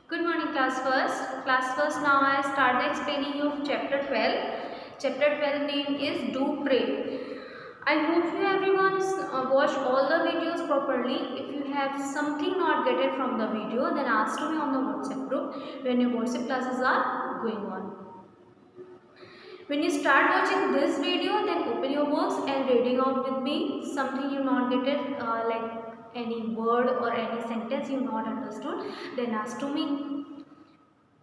Good morning, class first. Class first, now I start the explaining you of chapter 12. Chapter 12 name is Do Pray. I hope you everyone watched all the videos properly. If you have something not get it from the video, then ask to me on the WhatsApp group when your WhatsApp classes are going on. When you start watching this video, then open your books and reading out with me something you not get it, like any word or any sentence you not understood, then ask to me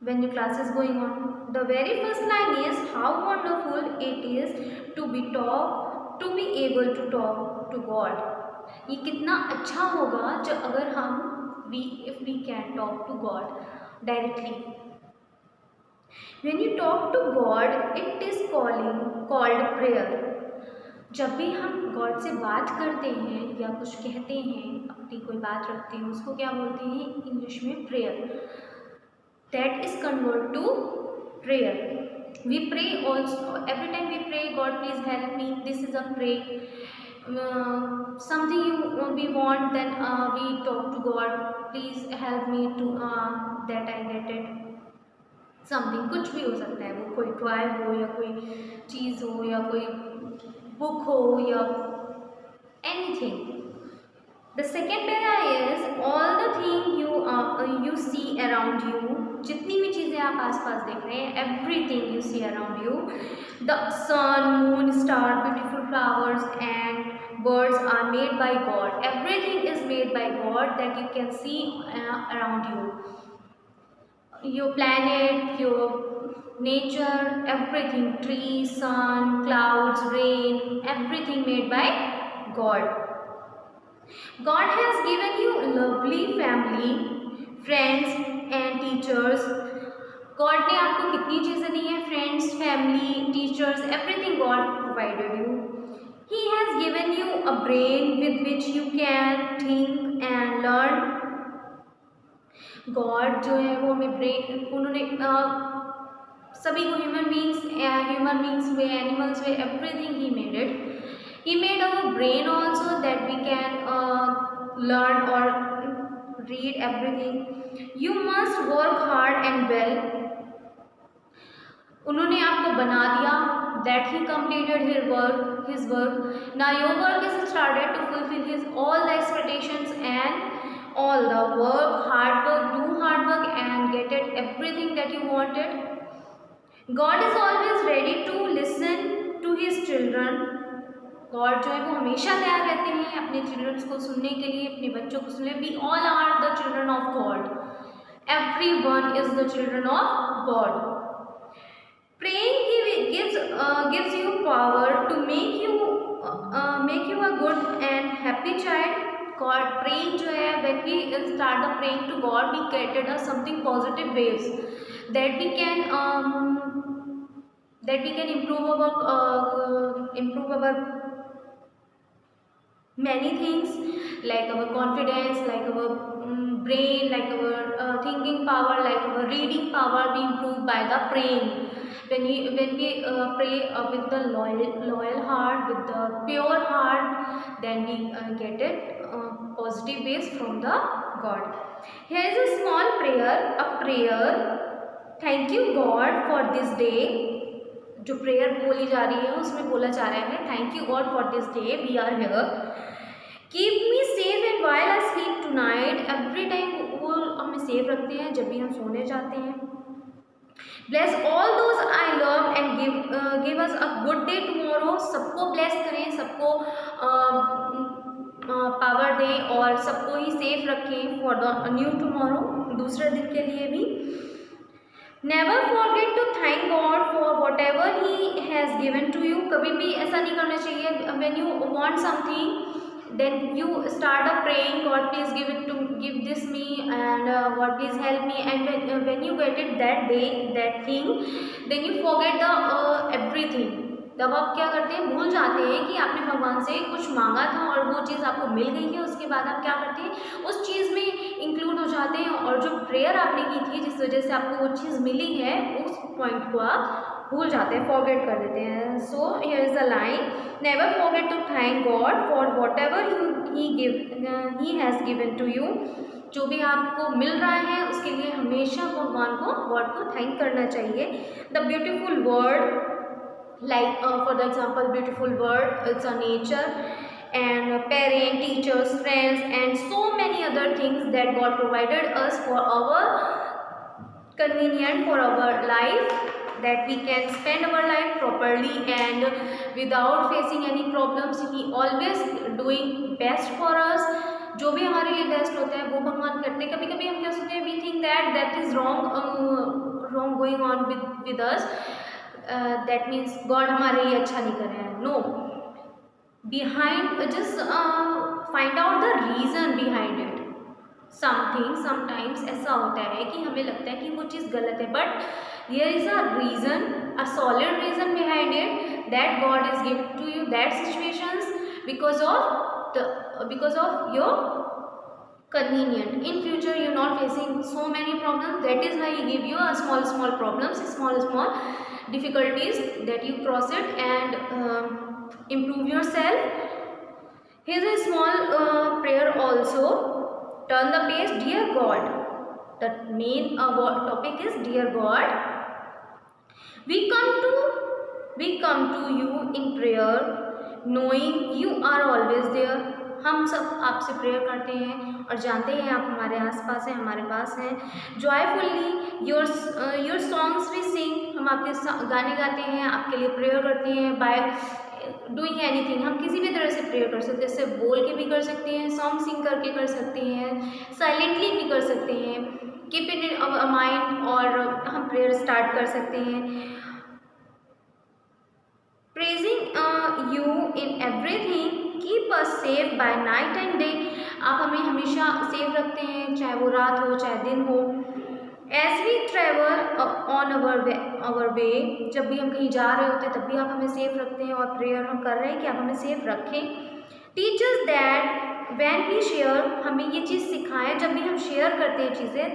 when your class is going on. The very first line is how wonderful it is to be able to talk to God. ये कितना अच्छा होगा जब अगर हम if we can talk to God directly. When you talk to God, it is called prayer. जब भी हम गॉड से बात करते हैं या कुछ कहते हैं, अपनी कोई बात रखते हैं, उसको क्या बोलते हैं इंग्लिश में? Prayer. That is convert to prayer. We pray also. Every time we pray, God please help me. This is a pray. Something we want, then we talk to God. Please help me to that I get it. Something कुछ भी हो सकता है, वो कोई toy हो या कोई चीज़ हो या कोई बुक हो या anything. The second para is all the thing you see around you. जितनी भी चीज़ें आप आसपास देख रहे हैं, everything you see around you, the sun, moon, star, beautiful flowers and birds are made by God. Everything is made by God that you can see around you. Your planet, your nature, everything, trees, sun, clouds, rain, everything made by God. God has given you lovely family, friends and teachers. God ने आपको कितनी चीज़ें दी हैं? Friends, family, teachers, everything God provided you. He has given you a brain with which you can think and learn. God जो है वो हमें brain, उन्होंने सभी को ह्यूमन बींग्स हुए, एनिमल्स हुए, everything he made it. He made our brain also that we can learn और read everything. You must work hard and well. उन्होंने आपको बना दिया. That he completed his work. Now your work is started to fulfill his all the expectations and all the work, hard work, do hard work and get it everything that you wanted. God is always ready to listen to his children. God जो है वो हमेशा तैयार रहते हैं अपने children's को सुनने के लिए, अपने बच्चों को सुनने. We all are the children of God. Everyone is the children of God. Praying gives you power to make you a good and happy child. God, praying जो है, when we start the praying to God, we get something positive waves that we can improve our many things, like our confidence, like our brain, like our thinking power, like our reading power. We improve by the praying. When we pray with the loyal heart, with the pure heart, then we get it positive ways from the God. Here is a small prayer. Thank you God for this day. जो prayer बोली जा रही है उसमें बोला जा रहा है thank you God for this day we are here. Keep me safe and while I sleep tonight. Every time वो हमें सेफ रखते हैं जब भी हम सोने जाते हैं. Bless all those I love and give us a good day tomorrow. सबको ब्लेस करें, सबको पावर दें और सबको ही सेफ रखें फॉर द न्यू टुमारो, दूसरे दिन के लिए भी. Never forget to thank God for whatever he has given to you. कभी भी ऐसा नहीं करना चाहिए when you want something then you start up praying God please give this me and God please help me, and when you get it that day that thing, then you forget the everything. तब आप क्या करते हैं, भूल जाते हैं कि आपने भगवान से कुछ मांगा था और वो चीज़ आपको मिल गई है. उसके बाद आप क्या करते हैं, उस चीज़ में इंक्लूड हो जाते हैं और जो प्रेयर आपने की थी जिस वजह से आपको वो चीज़ मिली है, उस पॉइंट को आप भूल जाते हैं, फॉरगेट कर देते हैं. So here is the line, never forget to thank God for whatever he has given to you. जो भी आपको मिल रहा है उसके लिए हमेशा भगवान को, गॉड को थैंक करना चाहिए. The beautiful word, like for the example, beautiful word, it's a nature, and parent, teachers, friends, and so many other things that God provided us for our convenient, for our life, that we can spend our life properly and without facing any problems. He always doing best for us. जो भी हमारे लिए best होता है वो भगवान करते हैं. कभी कभी हम क्या सोचते हैं, we think that is wrong going on with us, that means God हमारे लिए अच्छा नहीं कर रहे हैं. No, behind, just find out the reason behind it. Something sometimes ऐसा होता है कि हमें लगता है कि वो चीज़ गलत है, but here is a reason, a solid reason behind it, that God is give to you that situations because of your convenient. In future you're not facing so many problems, that is why he give you a small problems, small difficulties, that you cross it and improve yourself. Here's a small prayer also. Turn the page. Dear God, the main topic is dear God, we come to you in prayer, knowing you are always there. हम सब आपसे prayer करते हैं और जानते हैं आप हमारे आसपास हैं, हमारे पास हैं. जॉयफुल्ली योर सॉन्ग्स वी सिंग, हम आपके गाने गाते हैं, आपके लिए प्रेयर करते हैं. बाय डूइंग एनीथिंग, हम किसी भी तरह से प्रेयर कर सकते हैं. जैसे बोल के भी कर सकते हैं, सॉन्ग सिंग करके कर सकते हैं, साइलेंटली भी कर सकते हैं. Keep it in our mind, और हम प्रेयर स्टार्ट कर सकते हैं. Praising you in everything, keep us safe by night and day. आप हमें हमेशा सेफ रखते हैं, चाहे वो रात हो चाहे दिन हो. As we travel on our way, जब भी हम कहीं जा रहे होते हैं तब भी आप हमें सेफ रखते हैं, और प्रेयर हम कर रहे हैं कि आप हमें सेफ रखें. Teachers that when we share, हमें ये चीज़ सिखाएं जब भी हम शेयर करते हैं चीज़ें.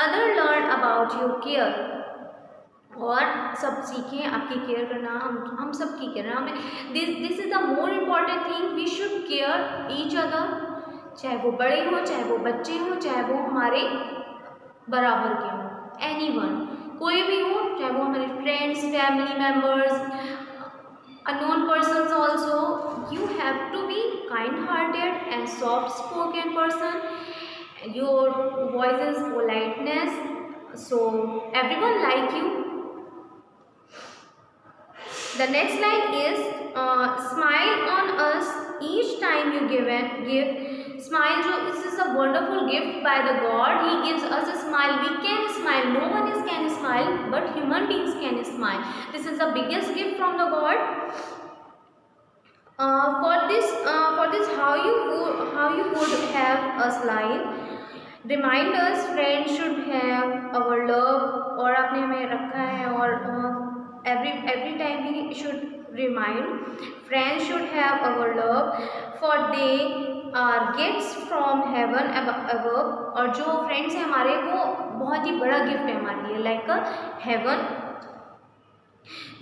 Other learn about your care, और सब सीखें आपकी केयर करना, हम सब की केयर करना. हमें this is the more important thing. We should care each other, चाहे वो बड़े हों, चाहे वो बच्चे हों, चाहे वो हमारे बराबर के हों, एनीवन, कोई भी हो, चाहे वो हमारे friends, family members, unknown persons also. You have to be kind hearted and soft spoken person. Your voice is politeness, so everyone like you. The next line is smile on us each time you give. Smile, जो this is a wonderful gift by the God. He gives us a smile. We can smile. No one can smile, but human beings can smile. This is the biggest gift from the God. For this, how you would have us life. Remind us, friends should have our love. और आपने हमें रखा है, और every time we should remind, friends should have our love, for they are gifts from heaven above. और जो friends हैं हमारे, वो बहुत ही बड़ा गिफ्ट है हमारे लिए, like a heaven.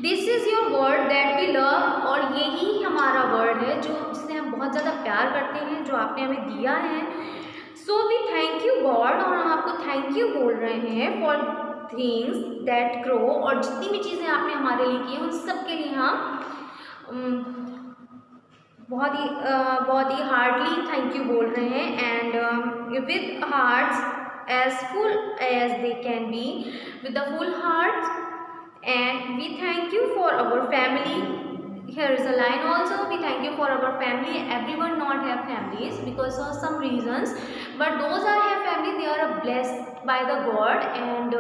This is your word that we love, और यही हमारा वर्ड है जो जिसे हम बहुत ज़्यादा प्यार करते हैं, जो आपने हमें दिया है. So we thank you God, और हम आपको थैंक यू बोल रहे हैं फॉर थिंग्स दैट ग्रो, और जितनी भी चीज़ें आपने हमारे लिए की हैं उन सब के लिए हम बहुत ही हार्डली थैंक यू बोल रहे हैं. And with hearts as full as they can be, with the full hearts. And we thank you for our family. Here is a line also. We thank you for our family. Everyone not have families because of some reasons, but those are have family, they are blessed by the God, and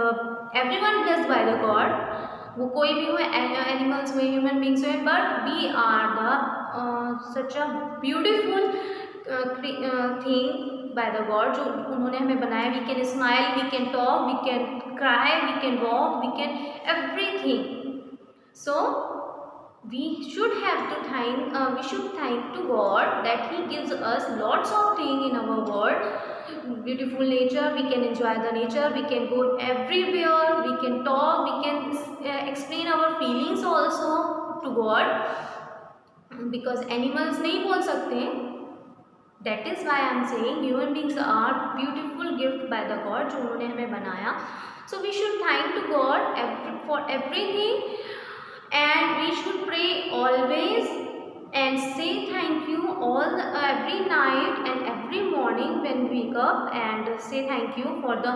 everyone blessed by the God. वो कोई भी हो, animals हुए, human beings हुए, but we are the such a beautiful thing by the God, जो उन्होंने हमें बनाया. We can smile, we can talk, we can cry, we can walk, we can everything. So we should thank to God that He gives us lots of things in our world. Beautiful nature, we can enjoy the nature, we can go everywhere, we can talk, we can explain our feelings also to God, because animals नहीं बोल सकते, That is why I am saying human beings are beautiful gift by the God, जो उन्होंने हमें बनाया. So we should thank to God for everything, and we should pray always and say thank you every night and every morning when we wake up, and say thank you for the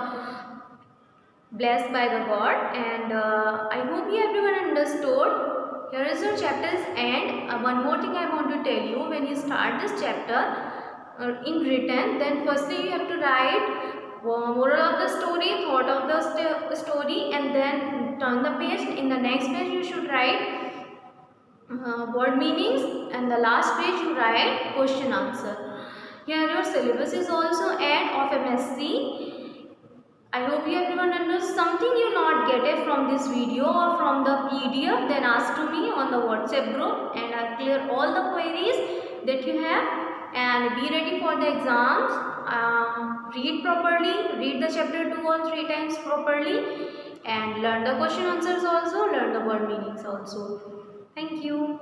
blessed by the God. And I hope you everyone understood. Here is your chapter's end. One more thing I want to tell you: when you start this chapter in written, then firstly you have to write moral of the story, thought of the story, and then turn the page. In the next page you should write word meanings, and the last page you write question answer. Here your syllabus is also end of MSc. I hope you everyone understood. Something you not get it from this video or from the PDF, then ask to me on the WhatsApp group, and I'll clear all the queries that you have. And be ready for the exams. Read properly, read the chapter 2 or 3 times properly, and learn the question answers also, learn the word meanings also. Thank you.